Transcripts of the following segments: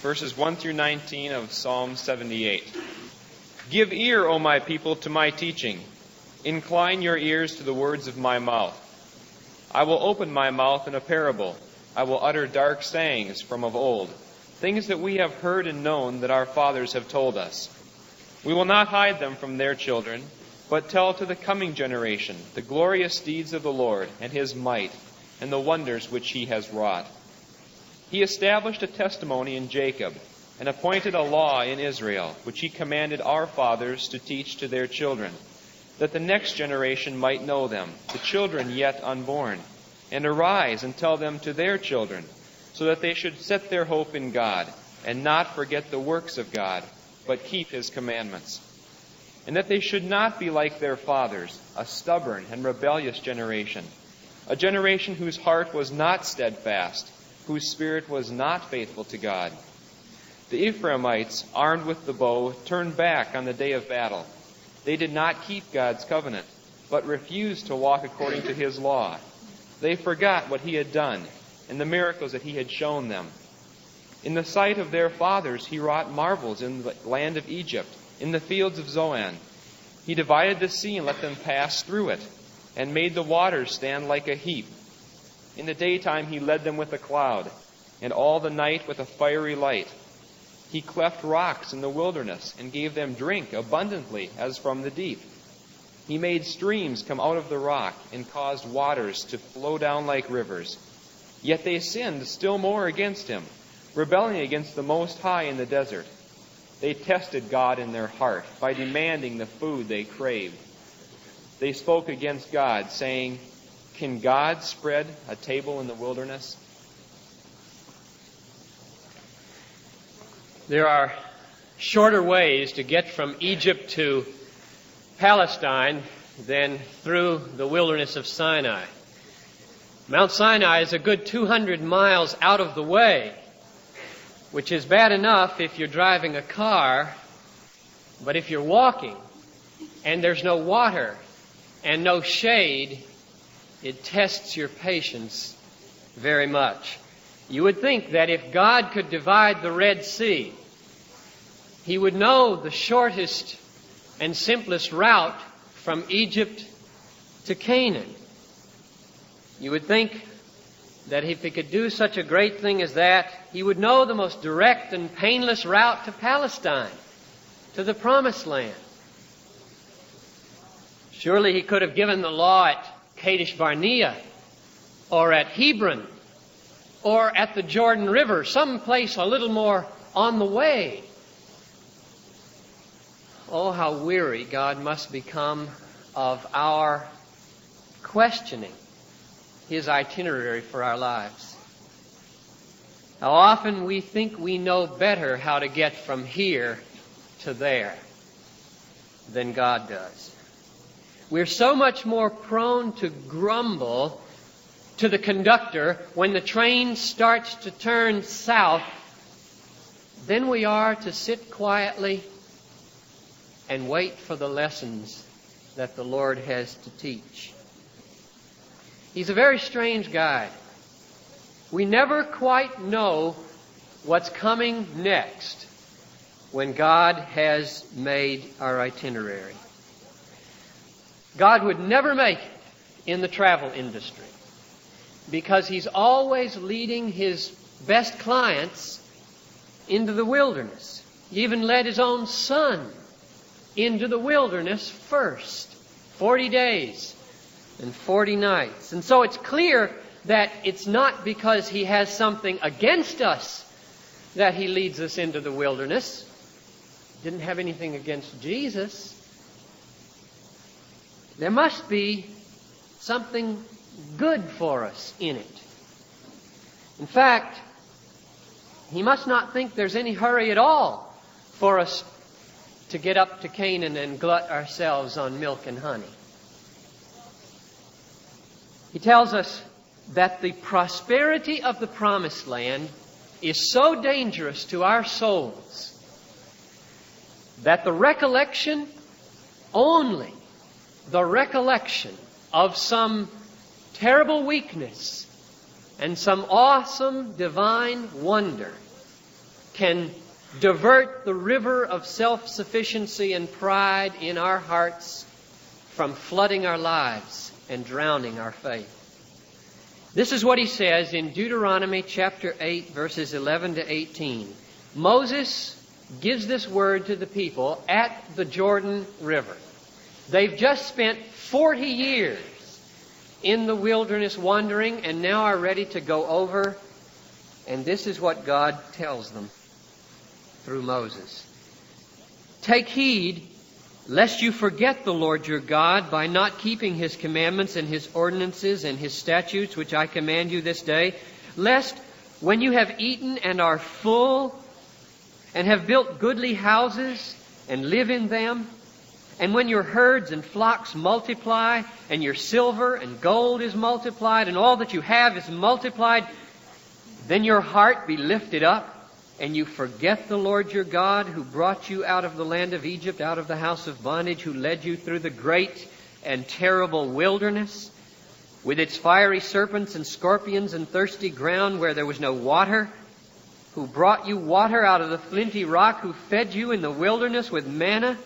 verses 1 through 19 of Psalm 78. Give ear, O my people, to my teaching. Incline your ears to the words of my mouth. I will open my mouth in a parable. I will utter dark sayings from of old, things that we have heard and known that our fathers have told us. We will not hide them from their children, but tell to the coming generation the glorious deeds of the Lord and his might and the wonders which he has wrought. He established a testimony in Jacob and appointed a law in Israel, which he commanded our fathers to teach to their children, that the next generation might know them, the children yet unborn, and arise and tell them to their children, so that they should set their hope in God, and not forget the works of God, but keep his commandments. And that they should not be like their fathers, a stubborn and rebellious generation, a generation whose heart was not steadfast, whose spirit was not faithful to God. The Ephraimites, armed with the bow, turned back on the day of battle. They did not keep God's covenant, but refused to walk according to his law. They forgot what he had done and the miracles that he had shown them. In the sight of their fathers he wrought marvels in the land of Egypt, in the fields of Zoan. He divided the sea and let them pass through it, and made the waters stand like a heap. In the daytime he led them with a cloud, and all the night with a fiery light. He cleft rocks in the wilderness, and gave them drink abundantly as from the deep. He made streams come out of the rock, and caused waters to flow down like rivers. Yet they sinned still more against him, rebelling against the Most High in the desert. They tested God in their heart by demanding the food they craved. They spoke against God, saying, "Can God spread a table in the wilderness?" There are shorter ways to get from Egypt to Palestine than through the wilderness of Sinai. Mount Sinai is a good 200 miles out of the way, which is bad enough if you're driving a car, but if you're walking and there's no water and no shade, it tests your patience very much. You would think that if God could divide the Red Sea, he would know the shortest and simplest route from Egypt to Canaan. You would think that if he could do such a great thing as that, he would know the most direct and painless route to Palestine, to the Promised Land. Surely he could have given the law at Kadesh Barnea, or at Hebron, or at the Jordan River, someplace a little more on the way. Oh, how weary God must become of our questioning his itinerary for our lives. How often we think we know better how to get from here to there than God does. We're so much more prone to grumble to the conductor when the train starts to turn south than we are to sit quietly and wait for the lessons that the Lord has to teach. He's a very strange guide. We never quite know what's coming next when God has made our itinerary. God would never make it in the travel industry because he's always leading his best clients into the wilderness. He even led his own son into the wilderness first, 40 days and 40 nights. And so it's clear that it's not because he has something against us that he leads us into the wilderness. He didn't have anything against Jesus. There must be something good for us in it. In fact, he must not think there's any hurry at all for us to get up to Canaan and glut ourselves on milk and honey. He tells us that the prosperity of the Promised Land is so dangerous to our souls that only the recollection of some terrible weakness and some awesome divine wonder can divert the river of self-sufficiency and pride in our hearts from flooding our lives and drowning our faith. This is what he says in Deuteronomy chapter 8, verses 11 to 18. Moses gives this word to the people at the Jordan River. They've just spent 40 years in the wilderness wandering and now are ready to go over. And this is what God tells them through Moses. Take heed lest you forget the Lord your God by not keeping His commandments and His ordinances and His statutes, which I command you this day, lest when you have eaten and are full and have built goodly houses and live in them, and when your herds and flocks multiply and your silver and gold is multiplied and all that you have is multiplied, then your heart be lifted up and you forget the Lord your God who brought you out of the land of Egypt, out of the house of bondage, who led you through the great and terrible wilderness with its fiery serpents and scorpions and thirsty ground where there was no water, who brought you water out of the flinty rock, who fed you in the wilderness with manna,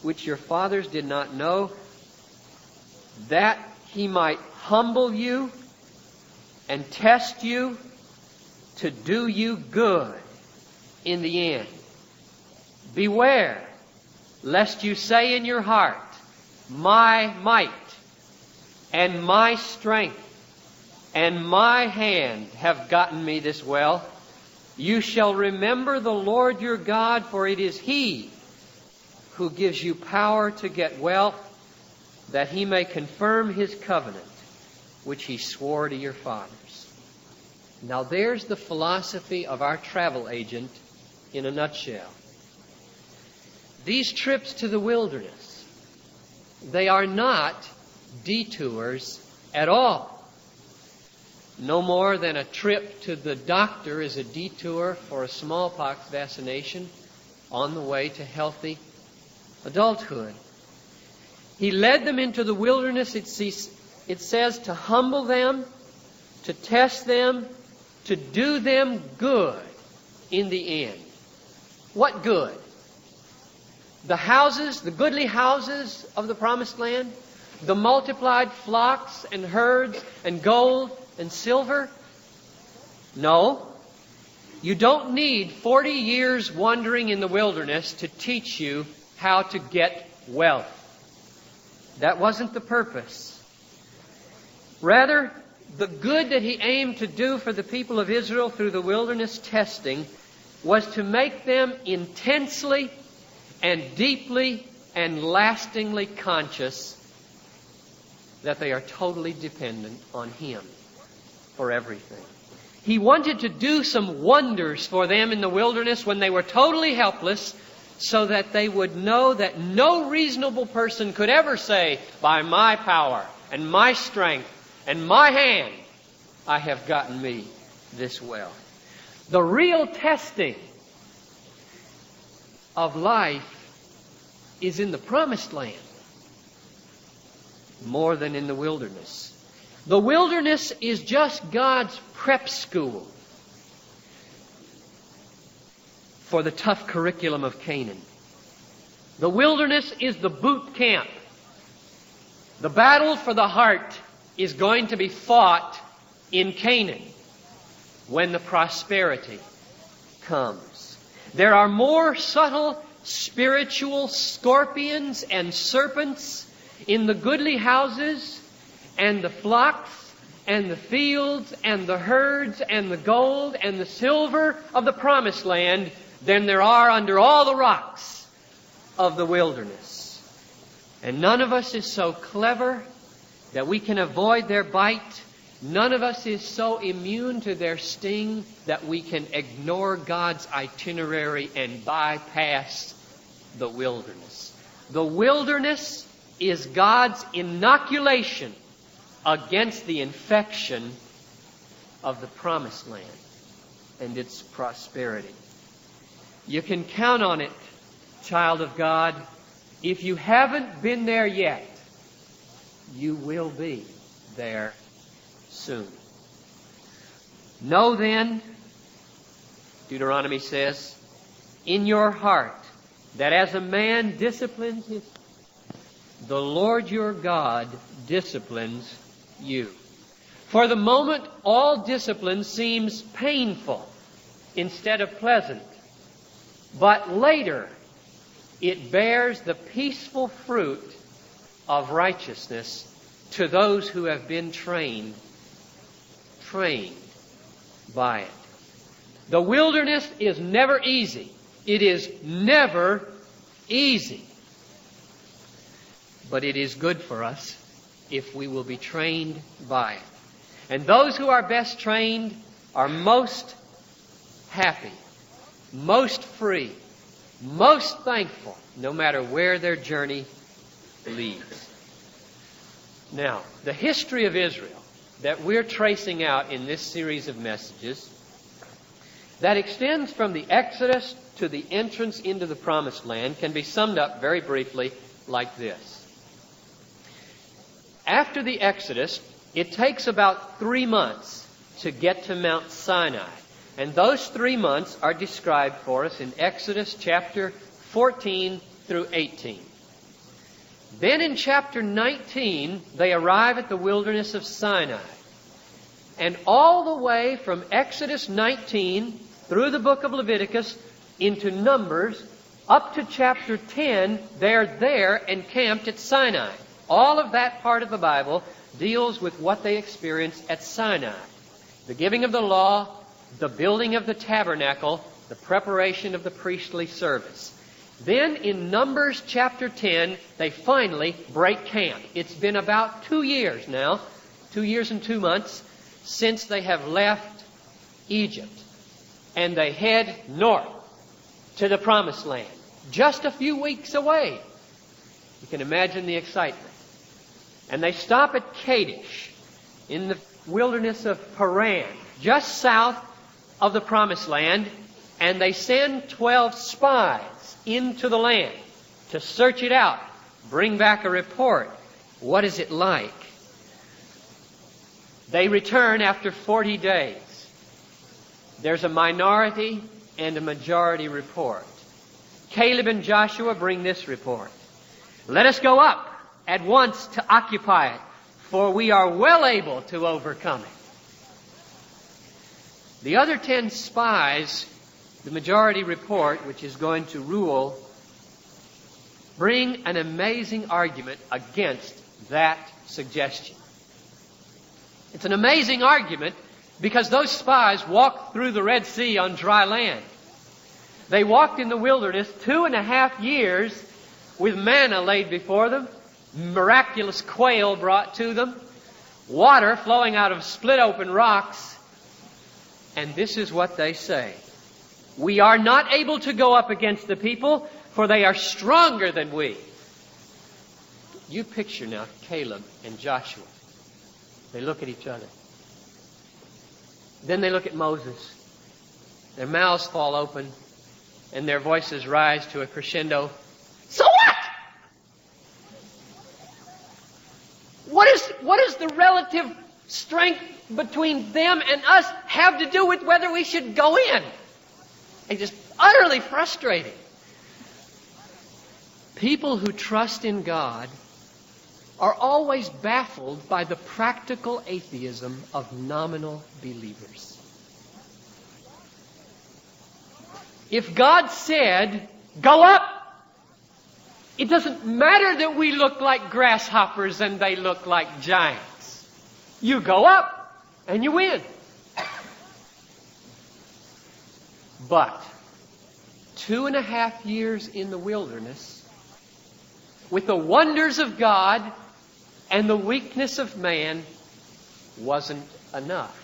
which your fathers did not know, that He might humble you and test you to do you good in the end. Beware, lest you say in your heart, my might and my strength and my hand have gotten me this well. You shall remember the Lord your God, for it is He who gives you power to get wealth, that He may confirm His covenant, which He swore to your fathers. Now there's the philosophy of our travel agent in a nutshell. These trips to the wilderness, they are not detours at all. No more than a trip to the doctor is a detour for a smallpox vaccination on the way to healthy adulthood. He led them into the wilderness, it says, to humble them, to test them, to do them good in the end. What good? The houses, the goodly houses of the promised land? The multiplied flocks and herds and gold and silver? No. You don't need 40 years wandering in the wilderness to teach you how to get wealth. That wasn't the purpose. Rather, the good that He aimed to do for the people of Israel through the wilderness testing was to make them intensely and deeply and lastingly conscious that they are totally dependent on Him for everything. He wanted to do some wonders for them in the wilderness when they were totally helpless, so that they would know that no reasonable person could ever say, by my power and my strength and my hand, I have gotten me this well. The real testing of life is in the promised land more than in the wilderness. The wilderness is just God's prep school for the tough curriculum of Canaan. The wilderness is the boot camp. The battle for the heart is going to be fought in Canaan when the prosperity comes. There are more subtle spiritual scorpions and serpents in the goodly houses and the flocks and the fields and the herds and the gold and the silver of the promised land than there are under all the rocks of the wilderness. And none of us is so clever that we can avoid their bite. None of us is so immune to their sting that we can ignore God's itinerary and bypass the wilderness. The wilderness is God's inoculation against the infection of the promised land and its prosperity. You can count on it, child of God. If you haven't been there yet, you will be there soon. Know then Deuteronomy says, in your heart, that as a man disciplines his, the Lord your God disciplines you. For the moment, all discipline seems painful instead of pleasant. But later, it bears the peaceful fruit of righteousness to those who have been trained by it. The wilderness is never easy. It is never easy. But it is good for us if we will be trained by it. And those who are best trained are most happy, most free, most thankful, no matter where their journey leads. Now, the history of Israel that we're tracing out in this series of messages that extends from the Exodus to the entrance into the Promised Land can be summed up very briefly like this. After the Exodus, it takes about 3 months to get to Mount Sinai. And those 3 months are described for us in Exodus chapter 14 through 18. Then in chapter 19, they arrive at the wilderness of Sinai. And all the way from Exodus 19 through the book of Leviticus into Numbers, up to chapter 10, they're there encamped at Sinai. All of that part of the Bible deals with what they experienced at Sinai. The giving of the law, the building of the tabernacle, the preparation of the priestly service. Then in Numbers chapter 10, they finally break camp. It's been about 2 years now, 2 years and 2 months, since they have left Egypt. And they head north to the Promised Land, just a few weeks away. You can imagine the excitement. And they stop at Kadesh in the wilderness of Paran, just south of the Promised Land, and they send 12 spies into the land to search it out, bring back a report. What is it like? They return after 40 days. There's a minority and a majority report. Caleb and Joshua bring this report. Let us go up at once to occupy it, for we are well able to overcome it. The other 10 spies, the majority report, which is going to rule, bring an amazing argument against that suggestion. It's an amazing argument because those spies walked through the Red Sea on dry land. They walked in the wilderness 2.5 years with manna laid before them, miraculous quail brought to them, water flowing out of split open rocks. And this is what they say. We are not able to go up against the people, for they are stronger than we. You picture now Caleb and Joshua. They look at each other. Then they look at Moses. Their mouths fall open and their voices rise to a crescendo. So what? What is the relative strength between them and us have to do with whether we should go in? It's just utterly frustrating. People who trust in God are always baffled by the practical atheism of nominal believers. If God said, go up, it doesn't matter that we look like grasshoppers and they look like giants. You go up and you win. But 2.5 years in the wilderness, with the wonders of God and the weakness of man, wasn't enough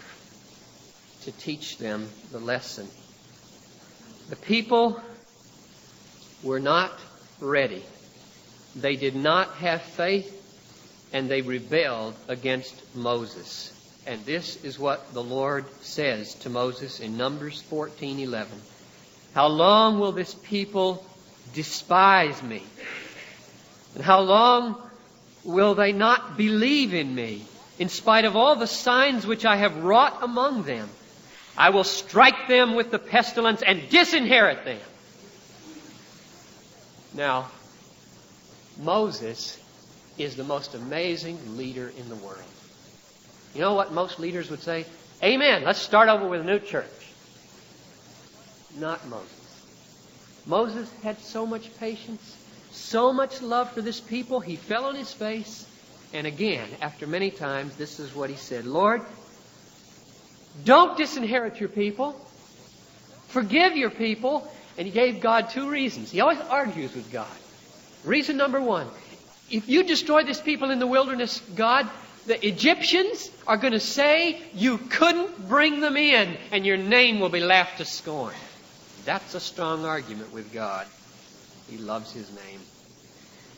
to teach them the lesson. The people were not ready. They did not have faith, and they rebelled against Moses. And this is what the Lord says to Moses in Numbers 14:11. How long will this people despise me? And how long will they not believe in me, in spite of all the signs which I have wrought among them? I will strike them with the pestilence and disinherit them. Now, Moses is the most amazing leader in the world. You know what most leaders would say? Amen. Let's start over with a new church. Not Moses. Moses had so much patience, so much love for this people, he fell on his face. And again, after many times, this is what he said. Lord, don't disinherit your people. Forgive your people. And he gave God two reasons. He always argues with God. Reason number one, if you destroy this people in the wilderness, God, the Egyptians are going to say you couldn't bring them in, and your name will be laughed to scorn. That's a strong argument with God. He loves His name.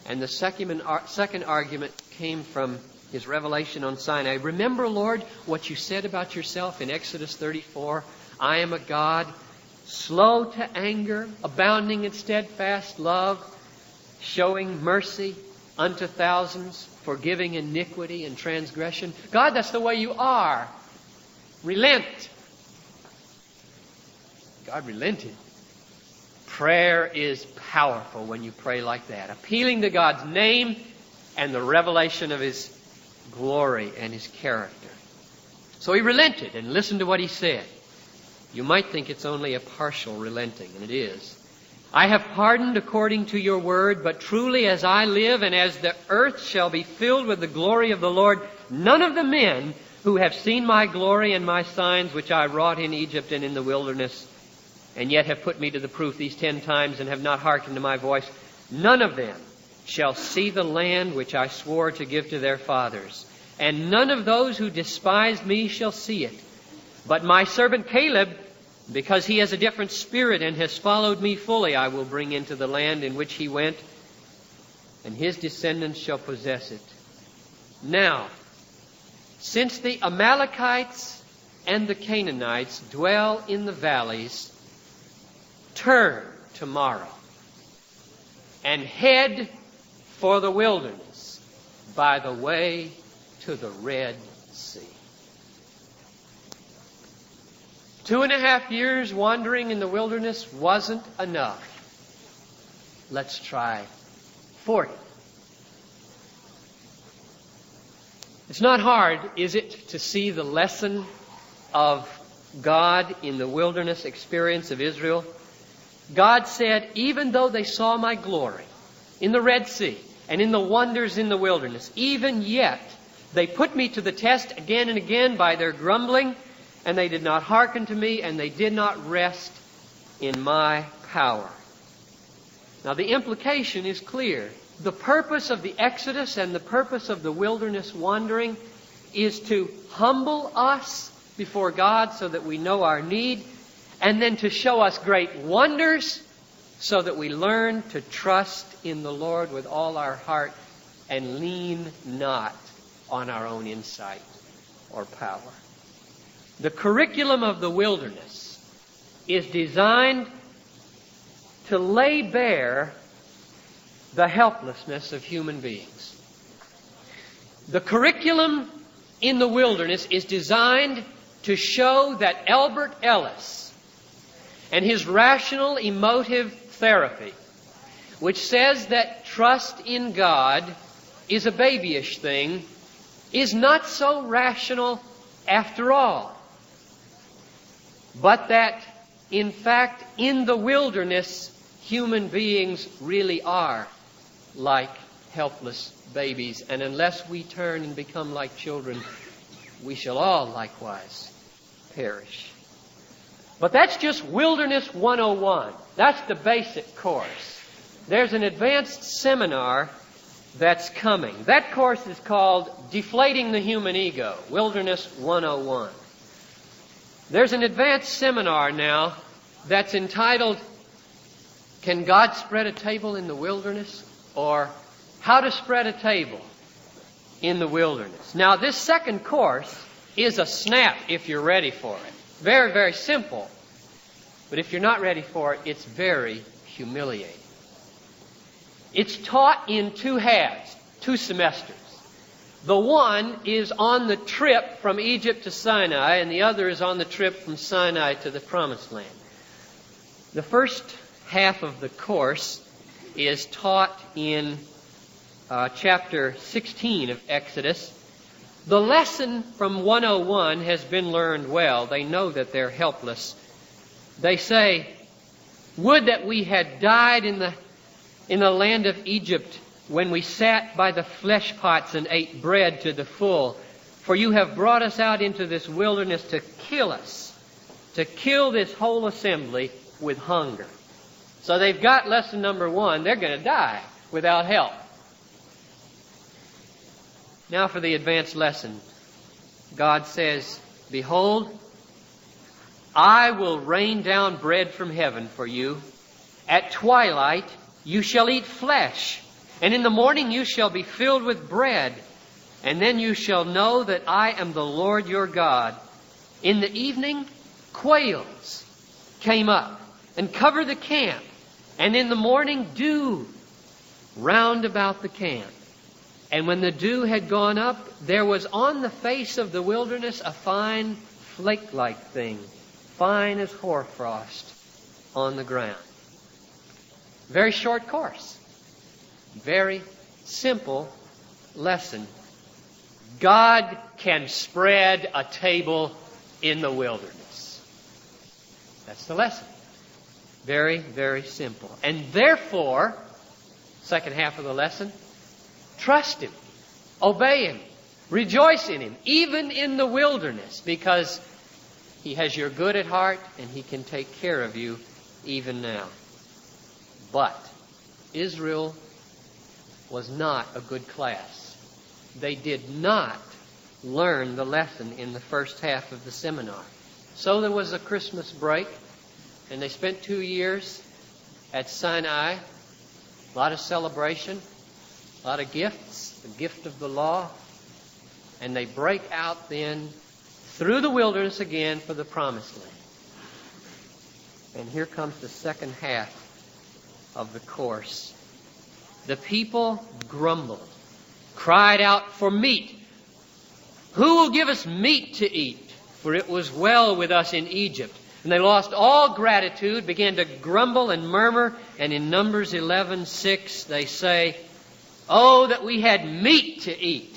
And the second argument came from His revelation on Sinai. Remember, Lord, what you said about yourself in Exodus 34. I am a God slow to anger, abounding in steadfast love, showing mercy unto thousands, forgiving iniquity and transgression. God, that's the way you are. Relent. God relented. Prayer is powerful when you pray like that, appealing to God's name and the revelation of His glory and His character. So he relented and listened to what He said. You might think it's only a partial relenting, and it is. I have pardoned according to your word, but truly as I live and as the earth shall be filled with the glory of the Lord, none of the men who have seen my glory and my signs which I wrought in Egypt and in the wilderness, and yet have put me to the proof these 10 times and have not hearkened to my voice, none of them shall see the land which I swore to give to their fathers. And none of those who despised me shall see it. But my servant Caleb, because he has a different spirit and has followed me fully, I will bring into the land in which he went, and his descendants shall possess it. Now, since the Amalekites and the Canaanites dwell in the valleys, turn tomorrow and head for the wilderness by the way to the Red Sea. 2.5 years wandering in the wilderness wasn't enough. Let's try 40. It's not hard, is it, to see the lesson of God in the wilderness experience of Israel? God said, even though they saw my glory in the Red Sea and in the wonders in the wilderness, even yet they put me to the test again and again by their grumbling, and they did not hearken to me, and they did not rest in my power. Now the implication is clear. The purpose of the Exodus and the purpose of the wilderness wandering is to humble us before God so that we know our need, and then to show us great wonders so that we learn to trust in the Lord with all our heart and lean not on our own insight or power. The curriculum of the wilderness is designed to lay bare the helplessness of human beings. The curriculum in the wilderness is designed to show that Albert Ellis and his rational emotive therapy, which says that trust in God is a babyish thing, is not so rational after all. But that, in fact, in the wilderness, human beings really are like helpless babies. And unless we turn and become like children, we shall all likewise perish. But that's just Wilderness 101. That's the basic course. There's an advanced seminar that's coming. That course is called Deflating the Human Ego, Wilderness 101. There's an advanced seminar now that's entitled Can God Spread a Table in the Wilderness? Or How to Spread a Table in the Wilderness. Now, this second course is a snap if you're ready for it. Very, very simple. But if you're not ready for it, it's very humiliating. It's taught in 2 halves, 2 semesters. The one is on the trip from Egypt to Sinai, and the other is on the trip from Sinai to the Promised Land. The first half of the course is taught in chapter 16 of Exodus. The lesson from 101 has been learned well. They know that they're helpless. They say, "Would that we had died in the land of Egypt when we sat by the flesh pots and ate bread to the full. For you have brought us out into this wilderness to kill us, to kill this whole assembly with hunger." So they've got lesson number 1. They're going to die without help. Now for the advanced lesson. God says, "Behold, I will rain down bread from heaven for you. At twilight you shall eat flesh, and in the morning you shall be filled with bread. And then you shall know that I am the Lord your God. In the evening, quails came up and covered the camp, and in the morning dew round about the camp. And when the dew had gone up, there was on the face of the wilderness a fine flake-like thing, fine as hoarfrost on the ground." Very short course. Very simple lesson. God can spread a table in the wilderness. That's the lesson. Very, very simple. And therefore, second half of the lesson, trust Him, obey Him, rejoice in Him, even in the wilderness, because He has your good at heart and He can take care of you even now. But Israel was not a good class. They did not learn the lesson in the first half of the seminar. So there was a Christmas break, and they spent 2 years at Sinai. A lot of celebration, a lot of gifts, the gift of the law. And they break out then through the wilderness again for the Promised Land. And here comes the second half of the course. The people grumbled, cried out for meat. "Who will give us meat to eat? For it was well with us in Egypt." And they lost all gratitude, began to grumble and murmur. And in Numbers 11:6 they say, "Oh, that we had meat to eat.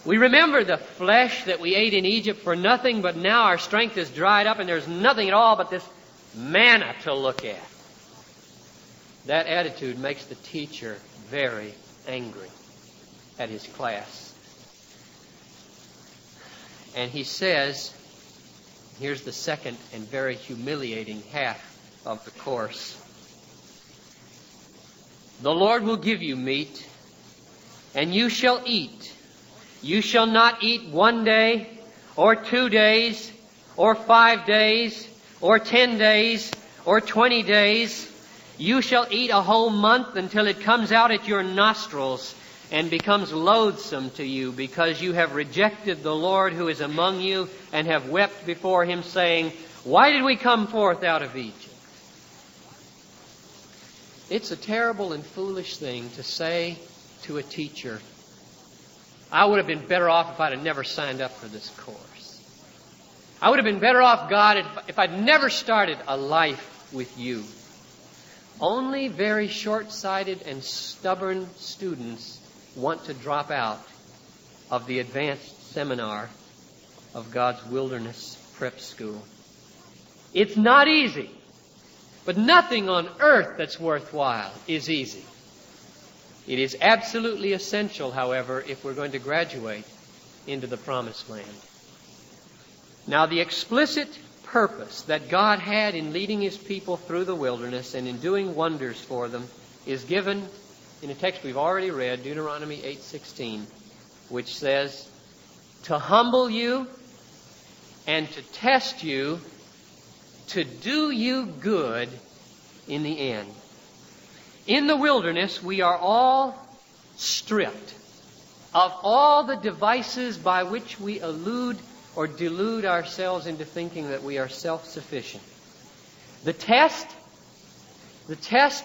We remember the flesh that we ate in Egypt for nothing, but now our strength is dried up and there's nothing at all but this manna to look at." That attitude makes the teacher very angry at his class. And he says, here's the second and very humiliating half of the course. "The Lord will give you meat, and you shall eat. You shall not eat 1 day, or 2 days, or 5 days, or 10 days, or 20 days. You shall eat a whole month until it comes out at your nostrils and becomes loathsome to you, because you have rejected the Lord who is among you and have wept before Him, saying, 'Why did we come forth out of Egypt?'" It's a terrible and foolish thing to say to a teacher, "I would have been better off if I'd have never signed up for this course. I would have been better off, God, if I'd never started a life with you." Only very short-sighted and stubborn students want to drop out of the advanced seminar of God's wilderness prep school. It's not easy, but nothing on earth that's worthwhile is easy. It is absolutely essential, however, if we're going to graduate into the Promised Land. Now, the explicit purpose that God had in leading His people through the wilderness and in doing wonders for them is given in a text we've already read, Deuteronomy 8:16, which says, "To humble you and to test you, to do you good in the end." In the wilderness, we are all stripped of all the devices by which we elude or delude ourselves into thinking that we are self-sufficient. The test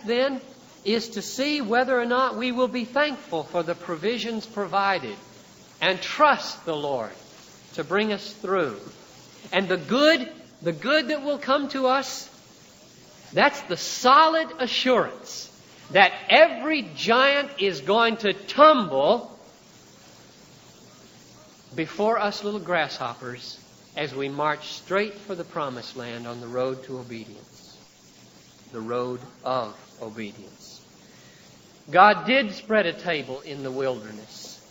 then is to see whether or not we will be thankful for the provisions provided and trust the Lord to bring us through. And the good that will come to us, that's the solid assurance that every giant is going to tumble before us little grasshoppers as we march straight for the promised land on the road to obedience. The road of obedience. God did spread a table in the wilderness,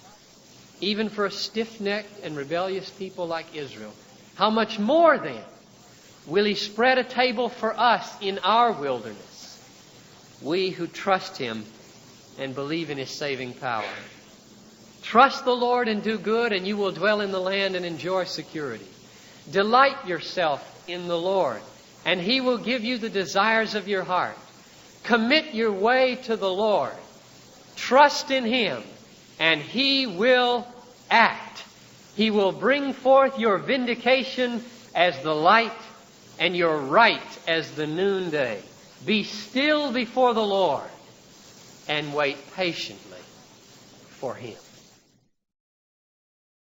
even for a stiff-necked and rebellious people like Israel. How much more then will He spread a table for us in our wilderness, we who trust Him and believe in His saving power? Trust the Lord and do good, and you will dwell in the land and enjoy security. Delight yourself in the Lord, and He will give you the desires of your heart. Commit your way to the Lord. Trust in Him, and He will act. He will bring forth your vindication as the light and your right as the noonday. Be still before the Lord and wait patiently for Him.